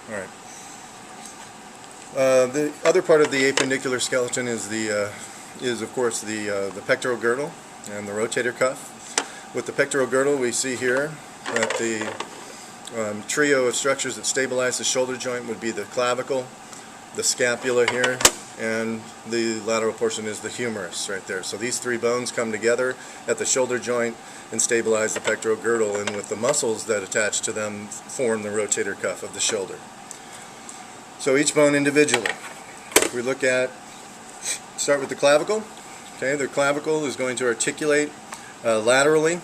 All right. The other part of the appendicular skeleton is of course the pectoral girdle and the rotator cuff. With the pectoral girdle, we see here that the trio of structures that stabilize the shoulder joint would be the clavicle, the scapula here, and the lateral portion is the humerus right there. So these three bones come together at the shoulder joint and stabilize the pectoral girdle, and with the muscles that attach to them form the rotator cuff of the shoulder. So each bone individually. If we start with the clavicle. Okay, the clavicle is going to articulate laterally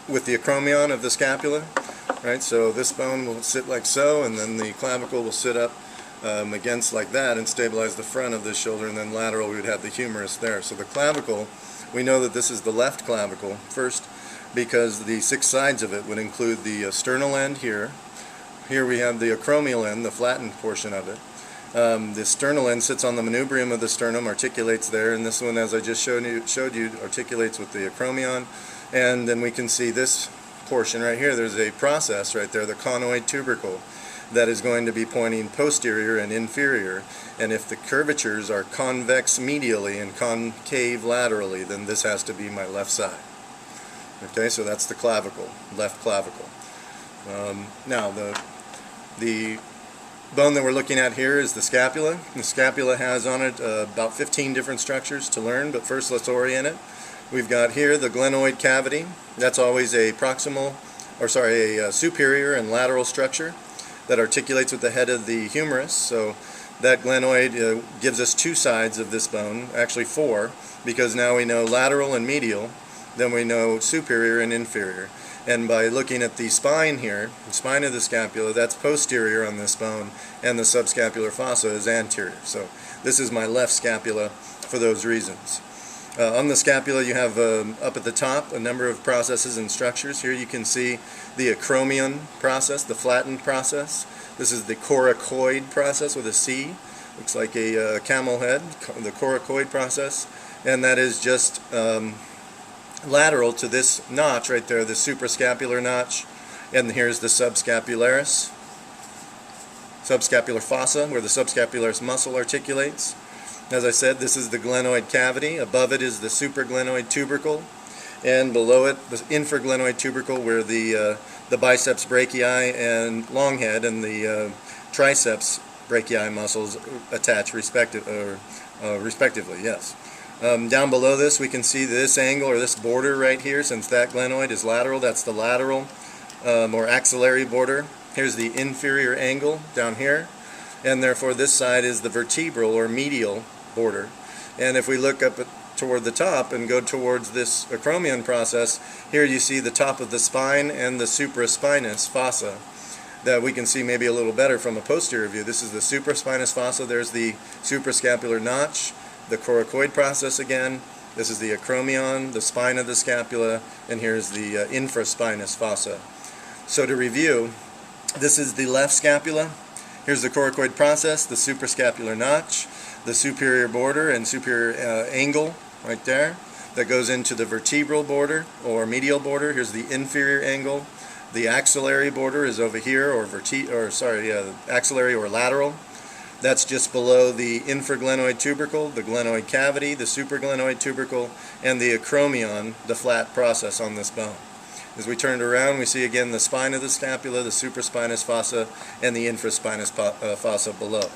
with the acromion of the scapula. Right, so this bone will sit like so, and then the clavicle will sit up against like that and stabilize the front of the shoulder, and then lateral we would have the humerus there. So the clavicle, we know that this is the left clavicle first because the 6 sides of it would include the sternal end here. Here we have the acromial end, the flattened portion of it. The sternal end sits on the manubrium of the sternum, articulates there, and this one, as I just showed you, articulates with the acromion. And then we can see this portion right here. There's a process right there, the conoid tubercle, that is going to be pointing posterior and inferior. And if the curvatures are convex medially and concave laterally, then this has to be my left side. Okay, so that's the clavicle, left clavicle. Now the bone that we're looking at here is the scapula. The scapula has on it about 15 different structures to learn, but first let's orient it. We've got here the glenoid cavity. That's always a superior and lateral structure that articulates with the head of the humerus. So that glenoid gives us 2 sides of this bone, actually 4, because now we know lateral and medial, then we know superior and inferior. And by looking at the spine here, the spine of the scapula, that's posterior on this bone, and the subscapular fossa is anterior. So this is my left scapula for those reasons. On the scapula you have up at the top a number of processes and structures. Here you can see the acromion process, the flattened process. This is the coracoid process with a C. Looks like a camel head, the coracoid process. And that is just lateral to this notch right there, the suprascapular notch. And here's the subscapular fossa, where the subscapularis muscle articulates. As I said, this is the glenoid cavity. Above it is the supraglenoid tubercle, and below it the infraglenoid tubercle, where the biceps brachii and long head and the triceps brachii muscles attach respectively. Yes. Down below this we can see this angle, or this border right here. Since that glenoid is lateral, that's the lateral or axillary border. Here's the inferior angle down here, and therefore this side is the vertebral or medial border. And if we look up toward the top and go towards this acromion process, here you see the top of the spine and the supraspinous fossa that we can see maybe a little better from a posterior view. This is the supraspinous fossa. There's the suprascapular notch, the coracoid process again. This is the acromion, the spine of the scapula, and here's the infraspinous fossa. So to review, this is the left scapula. Here's the coracoid process, the suprascapular notch, the superior border and superior angle right there that goes into the vertebral border or medial border. Here's the inferior angle. The axillary border is over here, axillary or lateral. That's just below the infraglenoid tubercle, the glenoid cavity, the supraglenoid tubercle, and the acromion, the flat process on this bone. As we turn it around, we see again the spine of the scapula, the supraspinous fossa, and the infraspinous fossa below.